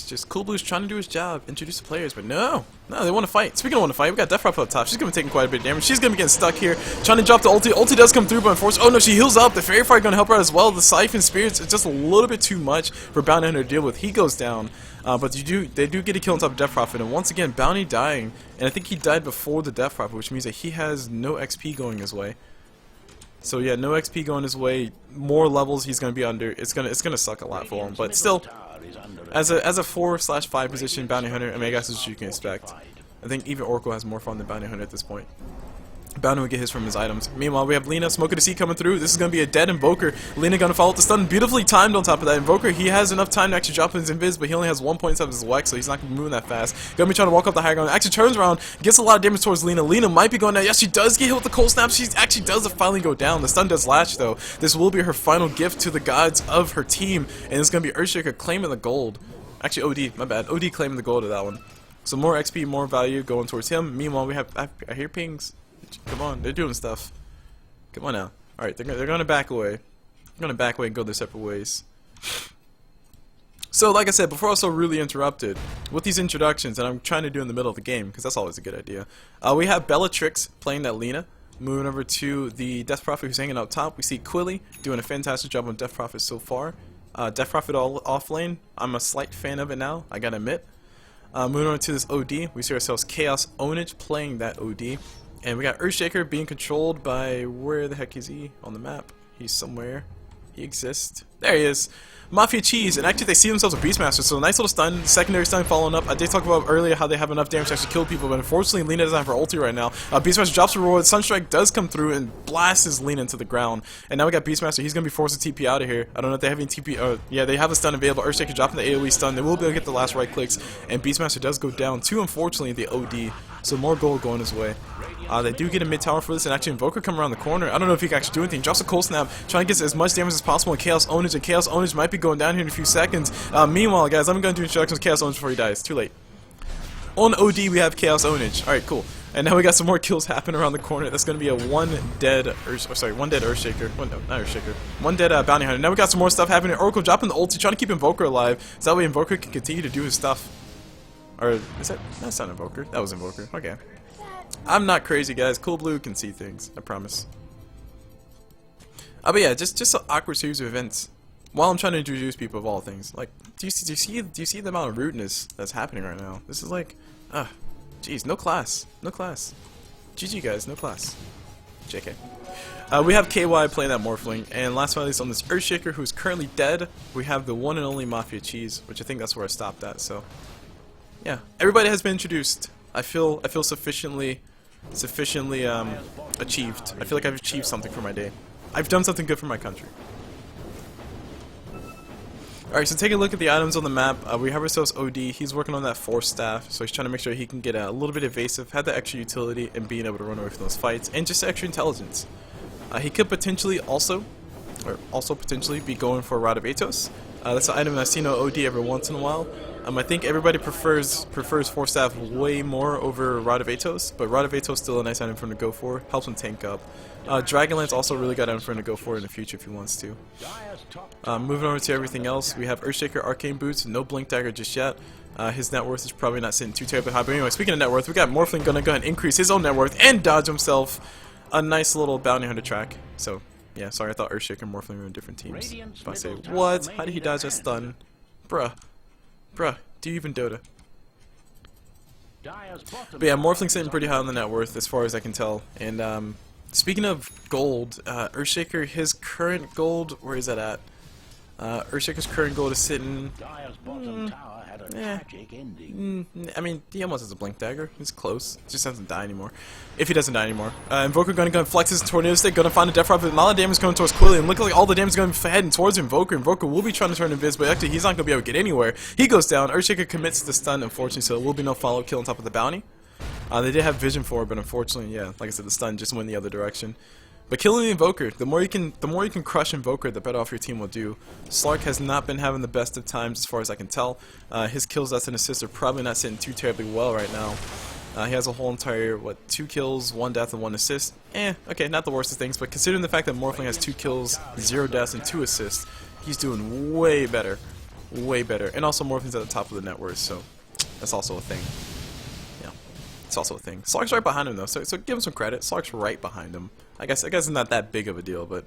It's just CulBlu's trying to do his job, introduce the players, but no, they want to fight. Speaking of want to fight, we got Death Prop up top. She's gonna be taking quite a bit of damage. She's gonna be getting stuck here, trying to drop the ulti. Ulti does come through, but unfortunately, oh no, she heals up. The Fairy Fire gonna help her out as well. The Siphon Spirits is just a little bit too much for Bounty Hunter to deal with. He goes down, but they do get a kill on top of Death Prophet, and once again, Bounty dying, and I think he died before the Death Prophet, which means that he has no XP going his way. So yeah, no XP going his way. More levels he's gonna be under. It's gonna suck a lot for him. But still, as a 4/5 position Bounty Hunter, I mean, I guess that's what you can expect. I think even Oracle has more fun than Bounty Hunter at this point. Bounty will get his from his items. Meanwhile, we have Lina, Smoke of the Sea coming through. This is going to be a dead Invoker. Lina going to follow up the stun. Beautifully timed on top of that. Invoker, he has enough time to actually drop his invis, but he only has 1 point of his Wex, so he's not going to be moving that fast. Going to be trying to walk up the high ground. Actually turns around, gets a lot of damage towards Lina. Lina might be going down. Yes, she does get hit with the cold snap. She actually does finally go down. The stun does latch, though. This will be her final gift to the gods of her team, and it's going to be Earthshaker claiming the gold. Actually, OD, my bad. OD claiming the gold of that one. So more XP, more value going towards him. Meanwhile, we have, I hear pings. Come on, they're doing stuff. Come on now. Alright, they're gonna back away. They're gonna back away and go their separate ways. So, like I said, before I was so really interrupted, with these introductions that I'm trying to do in the middle of the game, because that's always a good idea, we have Bellatrix playing that Lina. Moving over to the Death Prophet who's hanging up top, we see Quilly doing a fantastic job on Death Prophet so far. Death Prophet all off lane, I'm a slight fan of it now, I gotta admit. Moving over to this OD, we see ourselves Chaos Ownage playing that OD. And we got Earthshaker being controlled by, where the heck is he on the map? He's somewhere. He exists. There he is. Mafia Cheese, and actually they see themselves a Beastmaster, so nice little stun, secondary stun following up. I did talk about earlier how they have enough damage to actually kill people, but unfortunately Lina doesn't have her ulti right now. Beastmaster drops a reward, Sunstrike does come through and blasts Lina into the ground. And now we got Beastmaster, he's going to be forced to TP out of here. I don't know if they have any TP, yeah, they have a stun available. Earthshaker dropping the AoE stun, they will be able to get the last right clicks, and Beastmaster does go down to, unfortunately, the OD. So more gold going his way. They do get a mid tower for this, and actually Invoker come around the corner. I don't know if he can actually do anything. Drops a cold snap, trying to get as much damage as possible on Chaos Ownage, and Chaos Ownage might be going down here in a few seconds. Meanwhile, guys, I'm going to do introductions with Chaos Ownage before he dies. Too late. On OD, we have Chaos Ownage. Alright, cool. And now we got some more kills happening around the corner. That's going to be a one dead Earthshaker. One dead Bounty Hunter. Now we got some more stuff happening. Oracle dropping the ulti, trying to keep Invoker alive, so that way Invoker can continue to do his stuff. Or, is that? That's not Invoker. That was Invoker. Okay. I'm not crazy, guys. CulBlu can see things. I promise. But yeah, just an awkward series of events. While I'm trying to introduce people of all things, like, do you see the amount of rudeness that's happening right now? This is like, jeez, no class, no class. GG guys, no class. JK. We have KY playing that Morphling, and last but not least on this Earthshaker, who's currently dead, we have the one and only Mafia Cheese, which I think that's where I stopped at. So, yeah, everybody has been introduced. I feel sufficiently achieved. I feel like I've achieved something for my day. I've done something good for my country. Alright, so taking a look at the items on the map, we have ourselves OD. He's working on that Force Staff, so he's trying to make sure he can get a little bit evasive, have the extra utility, and being able to run away from those fights, and just extra intelligence. He could potentially also potentially be going for a Rod of Atos. That's an item I've seen on OD every once in a while. I think everybody prefers Force Staff way more over Rod of Atos, but Rod of Atos still a nice item for him to go for. Helps him tank up. Dragonlance also really got item for him to go for in the future if he wants to. Moving over to everything else, we have Earthshaker Arcane Boots, no Blink Dagger just yet. His net worth is probably not sitting too terribly high, but anyway, speaking of net worth, we got Morphling gonna go ahead and increase his own net worth and dodge himself a nice little Bounty Hunter track. So, yeah, sorry, I thought Earthshaker and Morphling were in different teams. But I say, what? How did he dodge that stun? Bruh, do you even Dota? But yeah, Morphling's sitting pretty high on the net worth as far as I can tell. And speaking of gold, Earthshaker, his current gold, where is that at? Earthshaker's current gold is sitting... I mean, he almost has a Blink Dagger. He's close. Just doesn't die anymore. If he doesn't die anymore. Invoker gonna go and flex his Tornado Stick, gonna find a Death Prophet. A lot of damage going towards Quilly, and look like all the damage is going to be heading towards Invoker. Invoker will be trying to turn invis, but actually he's not gonna be able to get anywhere. He goes down. Earthshaker commits the stun, unfortunately, so there will be no follow-up kill on top of the bounty. They did have vision for it, but unfortunately, yeah, like I said, the stun just went the other direction. But killing the Invoker, the more you can crush Invoker, the better off your team will do. Slark has not been having the best of times as far as I can tell. His kills as an assist are probably not sitting too terribly well right now. He has a whole entire, 2 kills, 1 death, and 1 assist. Okay, not the worst of things, but considering the fact that Morphling has 2 kills, 0 deaths, and 2 assists, he's doing way better. way better. And also Morphling's at the top of the net worth, so that's also a thing. Yeah, it's also a thing. Slark's right behind him though, so give him some credit. Slark's right behind him. I guess it's not that big of a deal, but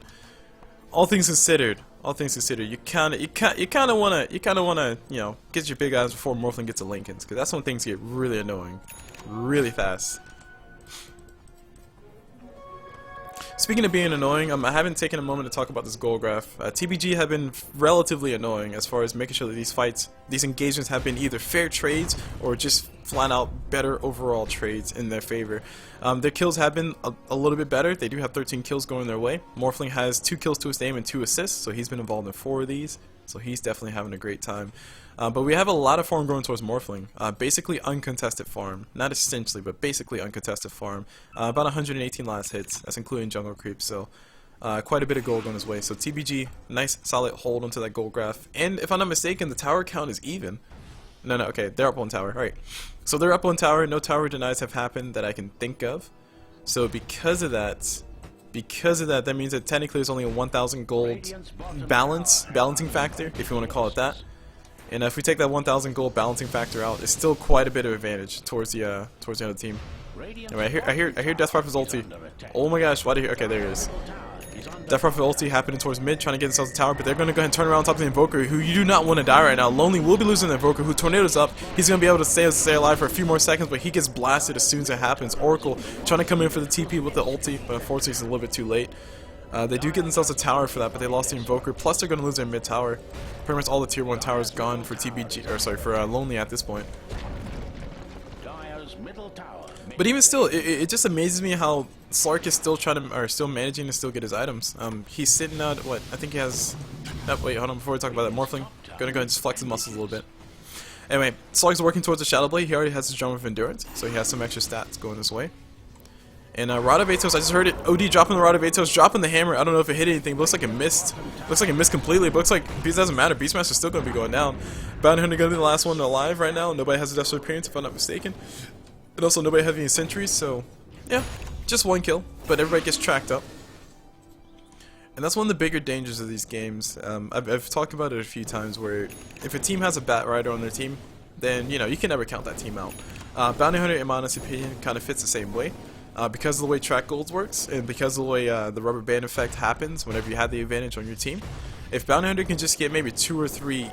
all things considered, you kind of wanna you know, get your big eyes before Morphling gets to Lincoln's, because that's when things get really annoying, really fast. Speaking of being annoying, I haven't taken a moment to talk about this goal graph. TBG have been relatively annoying as far as making sure that these fights, these engagements have been either fair trades or just flat out better overall trades in their favor. Their kills have been a little bit better. They do have 13 kills going their way. Morphling has 2 kills to his name and 2 assists, so he's been involved in 4 of these. So he's definitely having a great time. But we have a lot of farm going towards Morphling. Basically uncontested farm. Not essentially, but basically uncontested farm. About 118 last hits. That's including jungle creep. So quite a bit of gold going his way. So TBG, nice solid hold onto that gold graph. And if I'm not mistaken, the tower count is even. No, okay, they're up on tower. Alright. So they're up on tower. No tower denies have happened that I can think of. So because of that, that means that technically there's only a 1,000 gold balancing factor, if you want to call it that. And if we take that 1,000 gold balancing factor out, it's still quite a bit of advantage towards the other team. Anyway, I hear Deathrop's ulti. Oh my gosh, why do you hear? Okay, there it is. Deathrop's ulti happening towards mid, trying to get themselves a tower, but they're going to go ahead and turn around on top of the Invoker, who you do not want to die right now. Lonely will be losing the Invoker, who tornadoes up. He's going to be able to stay alive for a few more seconds, but he gets blasted as soon as it happens. Oracle trying to come in for the TP with the ulti, but unfortunately it's a little bit too late. They do get themselves a tower for that, but they lost the Invoker, plus they're going to lose their mid tower. Pretty much all the tier 1 towers gone for TBG, or sorry, for Lonely at this point. But even still, it just amazes me how Slark is still still managing to still get his items. He's sitting at what I think he has. Wait, hold on. Before we talk about that, Morphling gonna go ahead and just flex his muscles a little bit. Anyway, Slark's working towards the Shadow Blade. He already has his Drum of Endurance, so he has some extra stats going this way. And Rod of Atos, I just heard it. OD dropping the Rod of Atos, dropping the hammer. I don't know if it hit anything, but looks like it missed. Looks like it missed completely. But looks like it doesn't matter. Beastmaster's still gonna be going down. Bounty Hunter gonna be the last one alive right now. Nobody has a Death Appearance, if I'm not mistaken. And also nobody having any sentries, so yeah, just 1 kill, but everybody gets tracked up. And that's one of the bigger dangers of these games. I've talked about it a few times, where if a team has a Bat Rider on their team, then you know you can never count that team out. Bounty Hunter, in my honest opinion, kind of fits the same way. Because of the way track golds works, and because of the way the rubber band effect happens whenever you have the advantage on your team. If Bounty Hunter can just get maybe two or three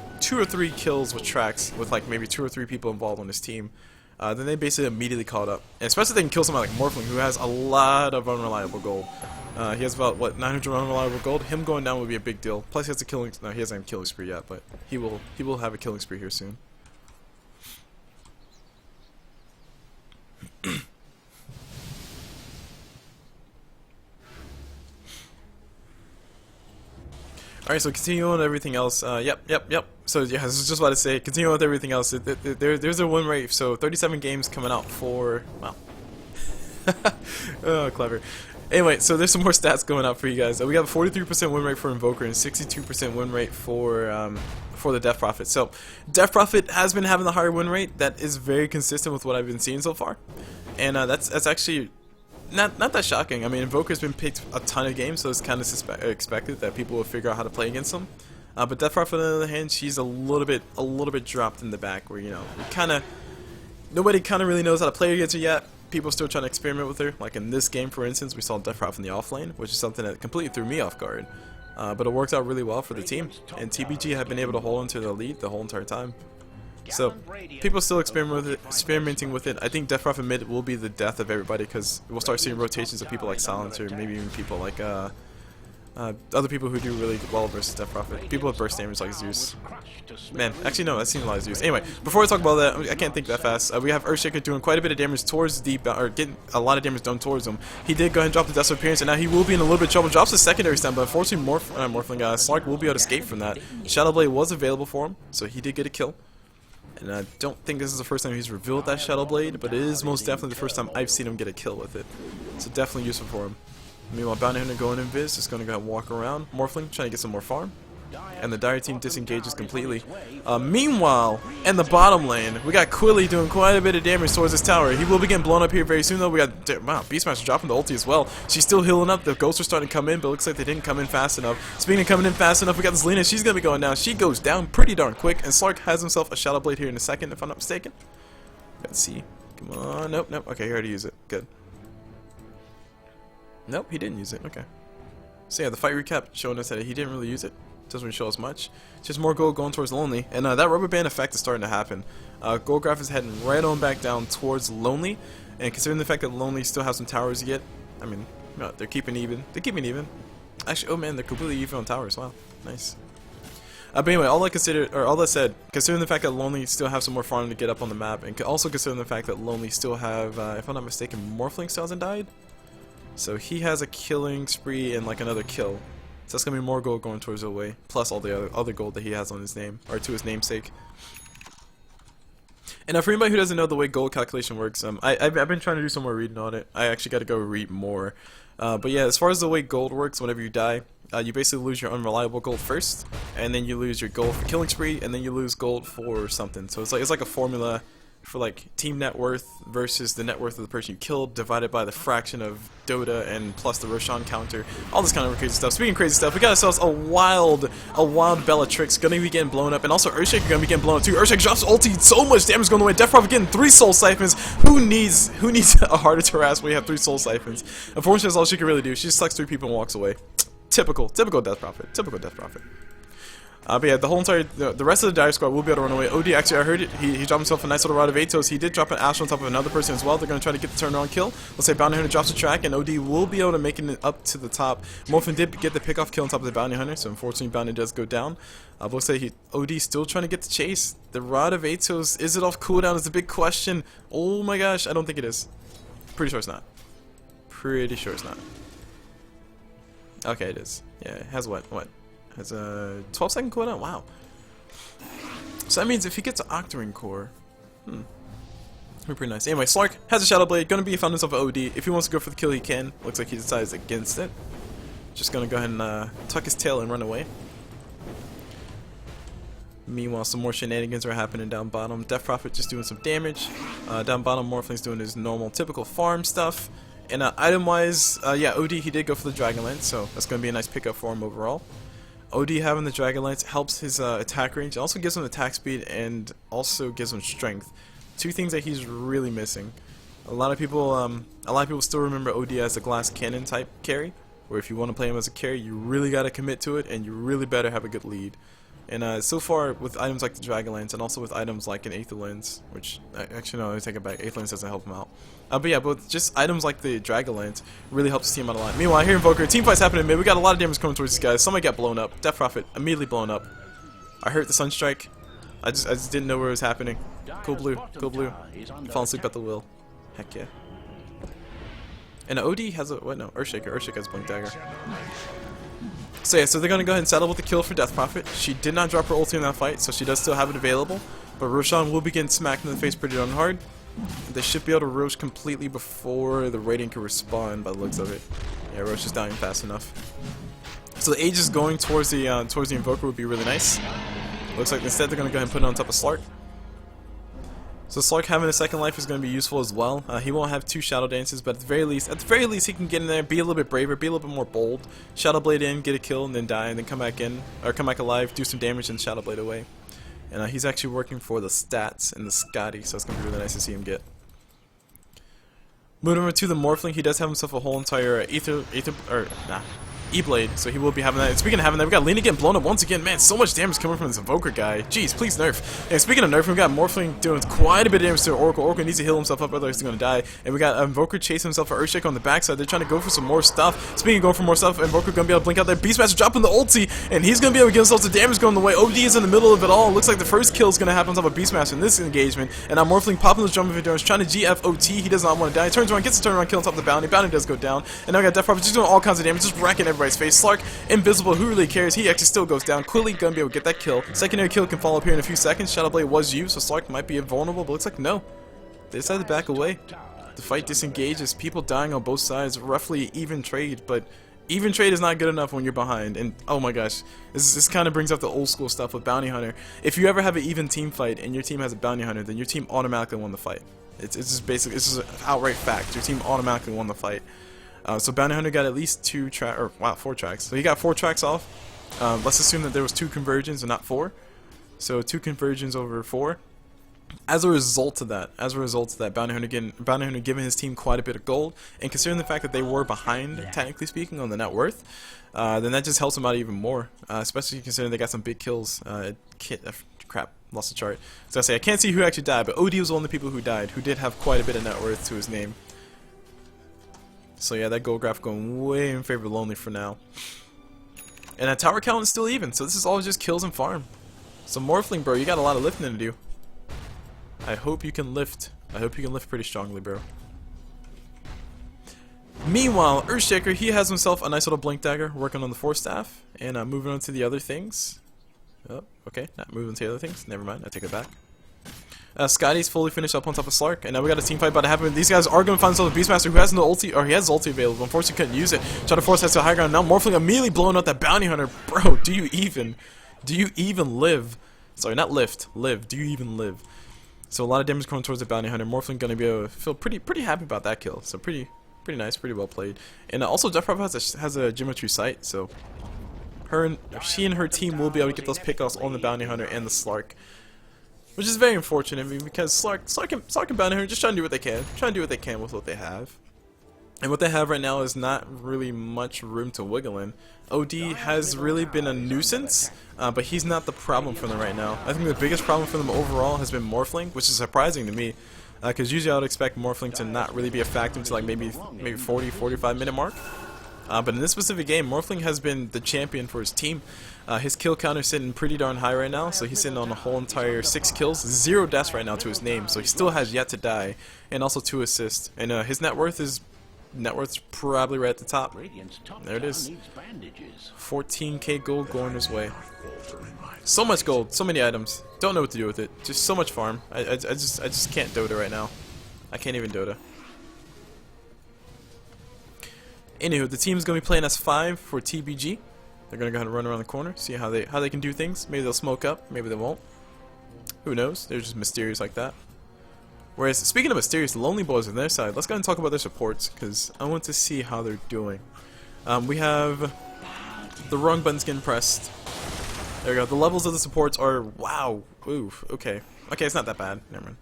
kills with tracks, with like maybe 2 or 3 people involved on his team, then they basically immediately caught up. And especially if they can kill someone like Morphling, who has a lot of unreliable gold. He has about, what, 900 unreliable gold? Him going down would be a big deal. Plus he has a killing, no, he hasn't have a killing spree yet, but he will have a killing spree here soon. Alright, so continuing on with everything else, yep. So yeah, I was just about to say, continuing with everything else, there's a win rate, so 37 games coming out for, wow. Oh, clever. Anyway, so there's some more stats going out for you guys. We have a 43% win rate for Invoker and 62% win rate for the Death Prophet. So, Death Prophet has been having the higher win rate. That is very consistent with what I've been seeing so far. And that's actually not that shocking. I mean, Invoker's been picked a ton of games, so it's kind of expected that people will figure out how to play against him. But Death Prophet, on the other hand, she's a little bit dropped in the back, where, you know, nobody kind of really knows how to play against her yet. People are still trying to experiment with her. Like in this game, for instance, we saw Death Prophet in the offlane, which is something that completely threw me off guard. But it worked out really well for the team, and TBG have been able to hold onto the lead the whole entire time. So, people are still experimenting with it. I think Death Prophet mid will be the death of everybody, because we'll start seeing rotations of people like Silencer, maybe even people like other people who do really well versus Death Prophet. People with burst damage like Zeus. Man, actually no, I've seen a lot of Zeus. Anyway, before we talk about that, I can't think that fast. We have Earthshaker doing quite a bit of damage towards or getting a lot of damage done towards him. He did go ahead and drop the Death Appearance, and now he will be in a little bit of trouble. Drops the secondary stun, but unfortunately Morphling Slark will be able to escape from that. Shadow Blade was available for him, so he did get a kill. And I don't think this is the first time he's revealed that Shadow Blade, but it is most definitely the first time I've seen him get a kill with it. So definitely useful for him. Meanwhile, Bounty Hunter going invis, just going to go ahead and walk around. Morphling trying to get some more farm. and the Dire team disengages completely. Meanwhile, in the bottom lane, we got Quilly doing quite a bit of damage towards this tower. He will be getting blown up here very soon, though. We got, wow, Beastmaster dropping the ulti as well. She's still healing up. The ghosts are starting to come in, but it looks like they didn't come in fast enough. Speaking of coming in fast enough, we got this Lena. She's going to be going down. She goes down pretty darn quick, and Slark has himself a Shadow Blade here in a second, if I'm not mistaken. Let's see. Come on. Nope, nope. Okay, he already used it. Good. Nope, he didn't use it. Okay. So yeah, the fight recap showing us that he didn't really use it. Doesn't really show us much. Just more gold going towards Lonely, and that rubber band effect is starting to happen. Gold graph is heading right on back down towards Lonely, and considering the fact that Lonely still has some towers yet, I mean, no, they're keeping even. They're keeping even. Actually, oh man, they're completely even on towers. Wow, nice. But anyway, all that said, considering the fact that Lonely still have some more farming to get up on the map, and also considering the fact that Lonely still have, if I'm not mistaken, Morphling still hasn't died. So he has a killing spree and like another kill. So that's gonna be more gold going towards away, plus all the other gold that he has on his name, or to his namesake. And for anybody who doesn't know the way gold calculation works, I've been trying to do some more reading on it. I actually got to go read more. But yeah, as far as the way gold works, whenever you die, you basically lose your unreliable gold first, and then you lose your gold for killing spree, and then you lose gold for something. So it's like a formula for like team net worth versus the net worth of the person you killed divided by the fraction of Dota and plus the Roshan counter, all this kind of crazy stuff. Speaking of crazy stuff, we got ourselves a wild Bellatrix gonna be getting blown up, and also Earthshaker gonna be getting blown up too. Earthshaker drops ulti, so much damage going away. Death Prophet getting 3 soul siphons. Who needs a harder to harass when you have 3 soul siphons? Unfortunately, that's all she can really do. She just sucks 3 people and walks away. Typical Death Prophet. Typical Death Prophet. But yeah, the rest of the Dire squad will be able to run away. OD, actually, I heard it. He dropped himself a nice little Rod of Atos. He did drop an Ash on top of another person as well. They're going to try to get the turnaround kill. Let's say Bounty Hunter drops the track, and OD will be able to make it up to the top. Morphin did get the pickoff kill on top of the Bounty Hunter, so unfortunately, Bounty does go down. We'll say OD still trying to get the chase. The Rod of Atos, is it off cooldown is the big question. Oh my gosh, I don't think it is. Pretty sure it's not. Pretty sure it's not. Okay, it is. Yeah, it has what? Has a 12-second cooldown? Wow. So that means if he gets an Octarine Core, it'll be pretty nice. Anyway, Slark has a Shadow Blade, gonna be found himself an OD. If he wants to go for the kill, he can. Looks like he decides against it. Just gonna go ahead and tuck his tail and run away. Meanwhile, some more shenanigans are happening down bottom. Death Prophet just doing some damage. Down bottom, Morphling's doing his normal, typical farm stuff. And item-wise, yeah, OD, he did go for the Dragon Lance, so that's gonna be a nice pickup for him overall. OD having the Dragon Lance helps his attack range, also gives him attack speed, and also gives him strength. 2 things that he's really missing. A lot of people still remember OD as a glass cannon type carry, where if you want to play him as a carry, you really got to commit to it, and you really better have a good lead. And so far, with items like the Dragon Lance, and also with items like an Aether Lens, which, actually no, I take it back, Aether Lens doesn't help him out. But yeah, but just items like the Dragon Lance really helps the team out a lot. Meanwhile, here in Invoker, team fight's happening in mid. We got a lot of damage coming towards these guys. Somebody got blown up. Death Prophet immediately blown up. I heard the Sunstrike. I just didn't know where it was happening. CulBlu. Falling asleep at the wheel. Heck yeah. And OD has a, what, no, Earthshaker. Earthshaker has Blink Dagger. So yeah, so they're gonna go ahead and settle with the kill for Death Prophet. She did not drop her ulti in that fight, so she does still have it available. But Roshan will be getting smacked in the face pretty darn hard. They should be able to Rosh completely before the Radiant can respawn by the looks of it. Yeah, Rosh is dying fast enough. So the Aegis going towards the Invoker would be really nice. Looks like instead they're gonna go ahead and put it on top of Slark. So Slark having a second life is going to be useful as well. He won't have 2 Shadow Dances, but at the very least he can get in there, be a little bit braver, be a little bit more bold. Shadow Blade in, get a kill, and then die, and then come back in, or come back alive, do some damage, and Shadow Blade away. And he's actually working for the stats and the Scotty, so it's going to be really nice to see him get. Moving over to the Morphling, he does have himself a whole entire E-Blade, so he will be having that. And speaking of having that, we got Lena getting blown up once again. Man, so much damage coming from this Invoker guy. Jeez, please nerf. And speaking of nerf, we got Morphling doing quite a bit of damage to Oracle. Oracle needs to heal himself up, otherwise he's going to die. And we got Invoker chasing himself for Earthshake on the backside. They're trying to go for some more stuff. Speaking of going for more stuff, Invoker going to be able to blink out there. Beastmaster dropping the ulti, and he's going to be able to get himself the damage going the way. OD is in the middle of it all. Looks like the first kill is going to happen on top of Beastmaster in this engagement. And now Morphling popping those jump endurance, trying to GFOT. He does not want to die. Turns around, gets the turnaround kill on top of the Bounty. Bounty does go down. And now we got Death Prophet just doing all kinds of damage, just wrecking everybody's face. Slark invisible, who really cares? He actually still goes down. Quilly gonna be able to get that kill. Secondary kill can follow up here in a few seconds. Shadow Blade was used, so Slark might be invulnerable, but looks like no. They decided to back away. The fight disengages, people dying on both sides, roughly even trade, but Even trade is not good enough when you're behind. And oh my gosh, this kind of brings up the old school stuff with Bounty Hunter. If you ever have an even team fight and your team has a Bounty Hunter, then your team automatically won the fight. It's just basically, it's just an outright fact. Your team automatically won the fight. So Bounty Hunter got at least 4 tracks. So he got 4 tracks off. Let's assume that there was 2 conversions and not 4. So 2 conversions over 4. As a result of that, Bounty Hunter giving his team quite a bit of gold, and considering the fact that they were behind, technically speaking, on the net worth, then that just helps them out even more. Especially considering they got some big kills. Crap, lost the chart. So I say I can't see who actually died, but OD was one of the people who died, who did have quite a bit of net worth to his name. So yeah, that gold graph going way in favor of Lonely for now. And that tower count is still even, so this is all just kills and farm. So Morphling, bro, you got a lot of lifting to do. I hope you can lift. I hope you can lift pretty strongly, bro. Meanwhile, Earthshaker, he has himself a nice little blink dagger, working on the 4 staff, and moving on to the other things. Oh, okay, not moving to the other things. Never mind, I take it back. Scotty's fully finished up on top of Slark, and now we got a team fight about to happen. These guys are going to find themselves a Beastmaster who has no ulti, or he has his ulti available. Unfortunately, couldn't use it. Try to force us to high ground. Now Morphling immediately blowing up that Bounty Hunter. Bro, do you even live? Sorry, not lift. Live. Do you even live? So a lot of damage going towards the Bounty Hunter. Morphling gonna be able to feel pretty happy about that kill. So pretty nice, pretty well played. And also Death Prop has a geometry sight, so she and her team will be able to get those pickoffs on the Bounty Hunter and the Slark, which is very unfortunate. I mean, because Slark and Bounty Hunter just trying to do what they can, with what they have. And what they have right now is not really much room to wiggle in. OD has really been a nuisance, but he's not the problem for them right now. I think the biggest problem for them overall has been Morphling, which is surprising to me, because usually I would expect Morphling to not really be a factor until like maybe 40-45 minute mark. But in this specific game, Morphling has been the champion for his team. His kill counter is sitting pretty darn high right now, so he's sitting on a whole entire 6 kills, 0 deaths right now to his name, so he still has yet to die, and also 2 assists. And his net worth's probably right at the top. There it is. 14k gold going his way. So much gold, so many items. Don't know what to do with it. Just so much farm. I just can't Dota right now. I can't even Dota. Anywho, the team's gonna be playing S5 for TBG. They're gonna go ahead and run around the corner, see how they can do things. Maybe they'll smoke up, maybe they won't. Who knows? They're just mysterious like that. Whereas, speaking of mysterious, the LonelyBoyz on their side, let's go ahead and talk about their supports, because I want to see how they're doing. We have the wrong buttons getting pressed. There we go. The levels of the supports are, wow, oof, okay. Okay, it's not that bad. Never mind.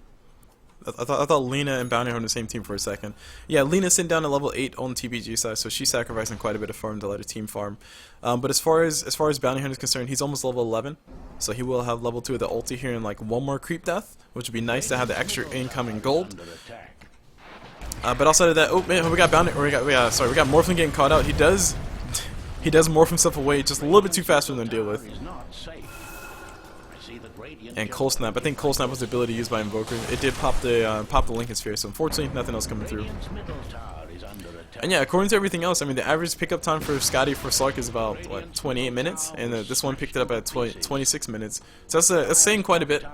I thought Lena and Bounty were on the same team for a second. Yeah, Lena's sitting down at level 8 on TBG side, so she's sacrificing quite a bit of farm to let her team farm. But as far as Bounty Hunter is concerned, he's almost level 11, so he will have level 2 of the ulti here in like 1 more creep death, which would be nice to have the extra incoming gold. But outside of that, oh man, we got Morphling getting caught out. He does morph himself away just a little bit too fast for them to deal with. And Cold Snap. I think Cold Snap was the ability used by Invoker. It did pop the Lincoln Sphere, so unfortunately nothing else coming through. And yeah, according to everything else, I mean the average pickup time for Scotty for Slark is about what, 28 minutes, and this one picked it up at 26 minutes. So that's saying quite a bit.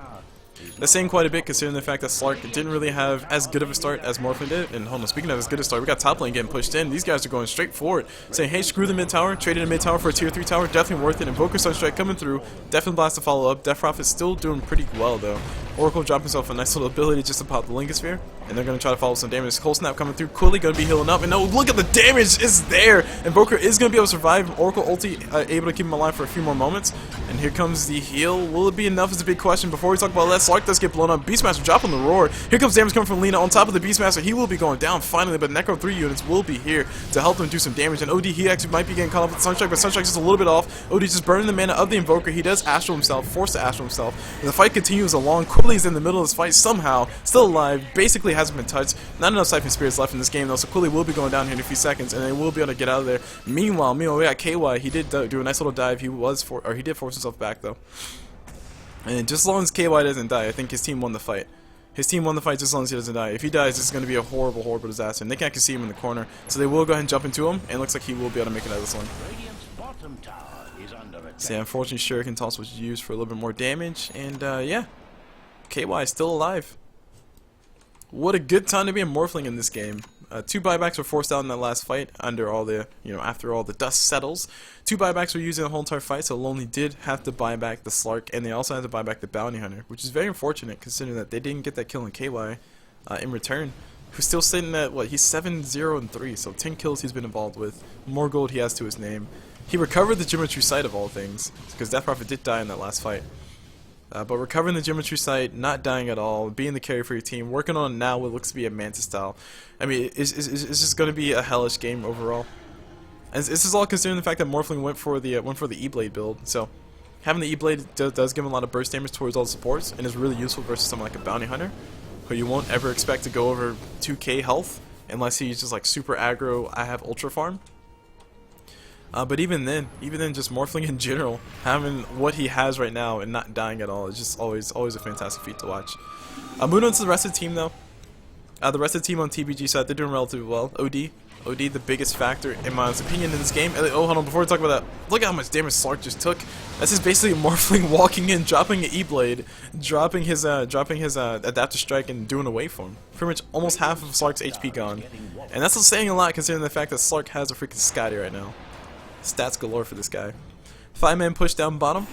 That's saying quite a bit considering the fact that Slark didn't really have as good of a start as Morphling did. And hold on, speaking of as good a start, we got top lane getting pushed in. These guys are going straight forward, saying, hey, screw the mid tower, traded a mid tower for a tier 3 tower, definitely worth it. Invoker Sunstrike coming through, definitely blast to follow up. Death Prophet is still doing pretty well though. Oracle dropping himself a nice little ability just to pop the Lincoln Sphere, and they're going to try to follow some damage. Cold Snap coming through, quickly going to be healing up, and no, look at the damage is there. Invoker is going to be able to survive. Oracle ulti able to keep him alive for a few more moments, and here comes the heal. Will it be enough is a big question. Before we talk about that, Slark does get blown up. Beastmaster dropping the roar. Here comes damage coming from Lena on top of the Beastmaster. He will be going down finally, but Necro 3 units will be here to help him do some damage. And OD, he actually might be getting caught up with Sunstrike, but Sunstrike just a little bit off. OD just burning the mana of the Invoker. He does Astral himself, forced to Astral himself. And the fight continues along. Quickly is in the middle of this fight somehow, still alive, basically hasn't been touched. Not enough Siphon Spirits left in this game though, so Quickly will be going down here in a few seconds, and they will be able to get out of there. Meanwhile, we got KY. He did do a nice little dive. He did force himself back though. And just as long as KY doesn't die, I think his team won the fight. His team won the fight just as long as he doesn't die. If he dies, it's going to be a horrible, horrible disaster. And they can't see him in the corner. So they will go ahead and jump into him. And it looks like he will be able to make it out of this one. So yeah, unfortunately, Shuriken Toss was used for a little bit more damage. And yeah, KY is still alive. What a good time to be a Morphling in this game. 2 buybacks were forced out in that last fight under all the, after all the dust settles. 2 buybacks were used in the whole entire fight, so Lonely did have to buy back the Slark, and they also had to buy back the Bounty Hunter, which is very unfortunate considering that they didn't get that kill on KY in return. Who's still sitting at, what, he's 7-0-3, so 10 kills he's been involved with, more gold he has to his name. He recovered the Geometry Sight of all things, because Death Prophet did die in that last fight. But recovering the Geometry Sight, not dying at all, being the carry for your team, working on now what looks to be a Mantis style. I mean, it's just going to be a hellish game overall. And this is all considering the fact that Morphling went for the E-Blade build, so having the E-Blade does give him a lot of burst damage towards all the supports, and is really useful versus someone like a Bounty Hunter, who you won't ever expect to go over 2k health, unless he's just like super aggro, I have ultra farm. But even then, just Morphling in general, having what he has right now and not dying at all is just always a fantastic feat to watch. Moving on to the rest of the team though. The rest of the team on TBG side, they're doing relatively well. OD, the biggest factor in my opinion in this game. Oh, hold on, before we talk about that, look at how much damage Slark just took. That's just basically Morphling walking in, dropping an E-Blade, dropping his Adaptive Strike, and doing a waveform. Pretty much almost half of Slark's HP gone. And that's saying a lot considering the fact that Slark has a freaking Scotty right now. Stats galore for this guy. 5-man push down bottom.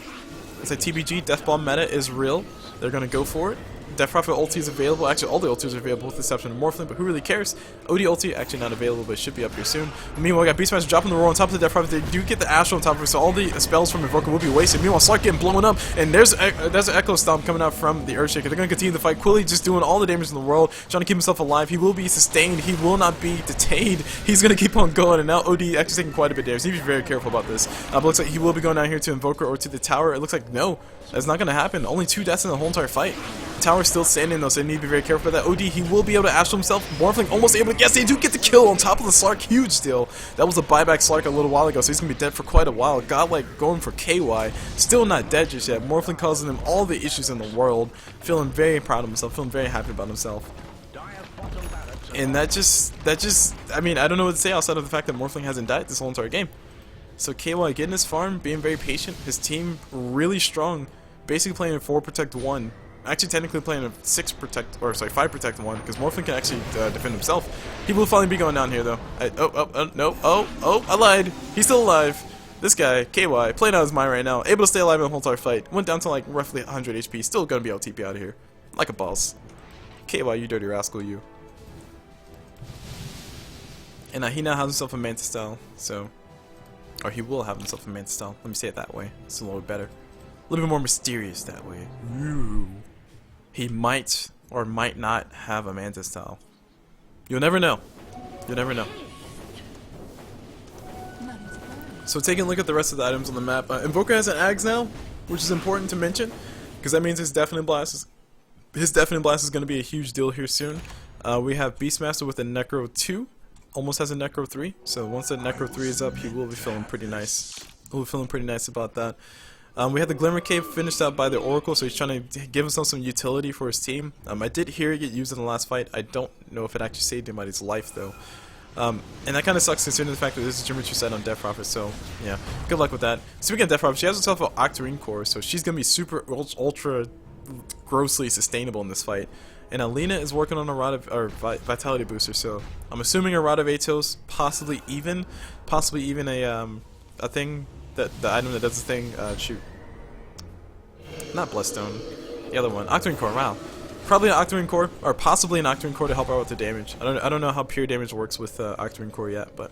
It's a TBG, Death Bomb meta is real. They're gonna go for it. Death Prophet ulti is available. Actually, all the ultis are available with the exception of Morphling, but who really cares? OD ulti, actually not available, but it should be up here soon. Meanwhile, we got Beastmaster dropping the roll on top of the Death Prophet. They do get the Astral on top of it, so all the spells from Invoker will be wasted. Meanwhile, Slark getting blown up, and there's an Echo Stomp coming out from the Earthshaker. They're going to continue the fight. Quilly just doing all the damage in the world, trying to keep himself alive. He will be sustained. He will not be detained. He's going to keep on going, and now OD actually taking quite a bit of damage. So you need to be very careful about this. But looks like he will be going down here to Invoker or to the tower. It looks like no. That's not going to happen. Only 2 deaths in the whole entire fight. The tower's still standing though, so they need to be very careful about that. OD, he will be able to astral himself. Morphling almost able to, yes, they do get the kill on top of the Slark. Huge steal. That was a buyback Slark a little while ago, so he's going to be dead for quite a while. Godlike going for KY. Still not dead just yet. Morphling causing him all the issues in the world. Feeling very proud of himself. Feeling very happy about himself. And that just, I mean, I don't know what to say outside of the fact that Morphling hasn't died this whole entire game. So KY getting his farm, being very patient. His team really strong. Basically playing a 4 protect 1. Actually technically playing a 5 protect 1, because Morphling can actually defend himself. He will finally be going down here though. I lied. He's still alive. This guy, KY, playing out his mind right now. Able to stay alive in the whole entire fight. Went down to like roughly 100 HP. Still gonna be able to TP out of here. Like a boss. KY, you dirty rascal, you. And he now has himself a Mantis style, so... Or he will have himself a Mantis style. Let me say it that way. It's a little bit better. A little bit more mysterious that way. Ooh. He might or might not have a Mantis style. You'll never know. You'll never know. So taking a look at the rest of the items on the map, Invoker has an Ags now, which is important to mention, because that means his Deafening Blast is going to be a huge deal here soon. We have Beastmaster with a Necro 2, almost has a Necro 3, so once that Necro 3 is up, he will be feeling pretty nice. He'll be feeling pretty nice about that. We had the Glimmer Cave finished out by the Oracle, so he's trying to give himself some utility for his team. I did hear it get used in the last fight. I don't know if it actually saved anybody's life, though. And that kind of sucks considering the fact that this is Geometry Sight on Death Prophet, so yeah, good luck with that. Speaking of Death Prophet, she has herself an Octarine Core, so she's going to be super ultra grossly sustainable in this fight. And Alina is working on a Rod of, Vitality Booster, so I'm assuming a Rod of Atos, possibly even a thing. The item that does the thing, shoot. Not Bloodstone. The other one. Octarine Core, wow. Probably an Octarine Core, or possibly an Octarine Core to help out with the damage. I don't know how pure damage works with Octarine Core yet, but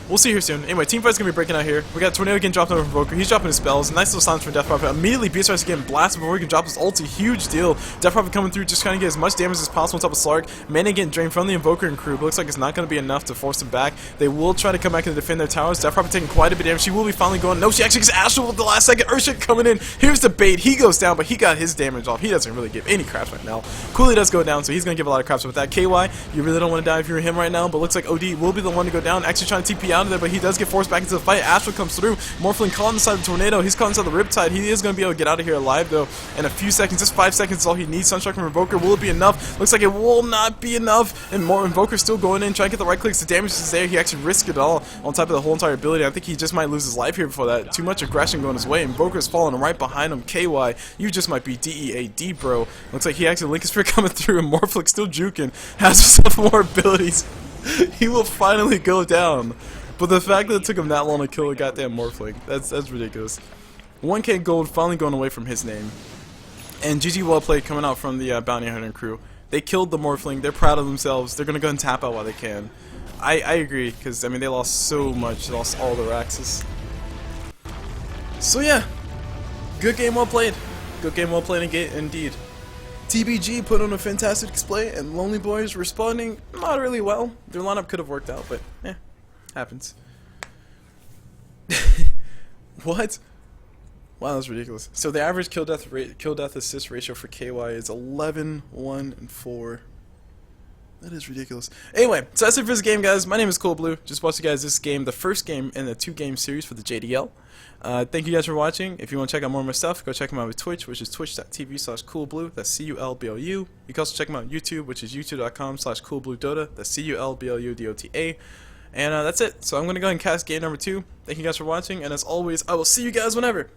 we'll see here soon. Anyway, team fight's gonna be breaking out here. We got Tornado getting dropped on Invoker. He's dropping his spells. Nice little silence from Death Prophet. Immediately, Beastmaster getting blasted before he can drop his ulti. Huge deal. Death Prophet coming through, just trying to get as much damage as possible on top of Slark. Mana getting drained from the Invoker and crew, but looks like it's not gonna be enough to force him back. They will try to come back and defend their towers. Death Prophet taking quite a bit of damage. She will be finally going. No, she actually gets Astral with the last second. Earthshaker coming in. Here's the bait. He goes down, but he got his damage off. He doesn't really give any craps right now. Cooley does go down, so he's gonna give a lot of craps with that. KY, you really don't want to die if you're him right now, but looks like OD will be the one to go down. Actually trying to TP out of there, but he does get forced back into the fight. Astral comes through. Morphling caught inside the Tornado. He's caught inside the Riptide. He is going to be able to get out of here alive, though, in a few seconds. Just 5 seconds is all he needs. Sunstrike from Invoker. Will it be enough? Looks like it will not be enough. And more Invoker still going in, trying to get the right clicks. The damage is there. He actually risked it all on top of the whole entire ability. I think he just might lose his life here before that. Too much aggression going his way. Invoker is falling right behind him. KY, you just might be DEAD, bro. Looks like he actually Link Spirit coming through, and Morphling still juking. Has himself more abilities. He will finally go down. But the fact that it took him that long to kill a goddamn Morphling, that's ridiculous. 1K gold finally going away from his name. And GG well played coming out from the Bounty Hunter crew. They killed the Morphling, they're proud of themselves, they're gonna go and tap out while they can. I agree, because I mean they lost so much, they lost all their axes. So yeah, good game well played. Good game well played indeed. TBG put on a fantastic display, and LonelyBoyz responding not really well. Their lineup could have worked out, but happens. What? Wow, that's ridiculous. So the average kill death assist ratio for KY is 11, 1, and 4. That is ridiculous. Anyway, so that's it for this game, guys. My name is CulBlu. Just watched you guys this game, the first game in the 2-game series for the JDL. Thank you guys for watching. If you want to check out more of my stuff, go check them out with Twitch, which is twitch.tv/CulBlu. That's CulBlu. You can also check them out on YouTube, which is youtube.com/CulBluDota. That's CulBluDota. And that's it. So I'm going to go ahead and cast game number 2. Thank you guys for watching, and as always, I will see you guys whenever.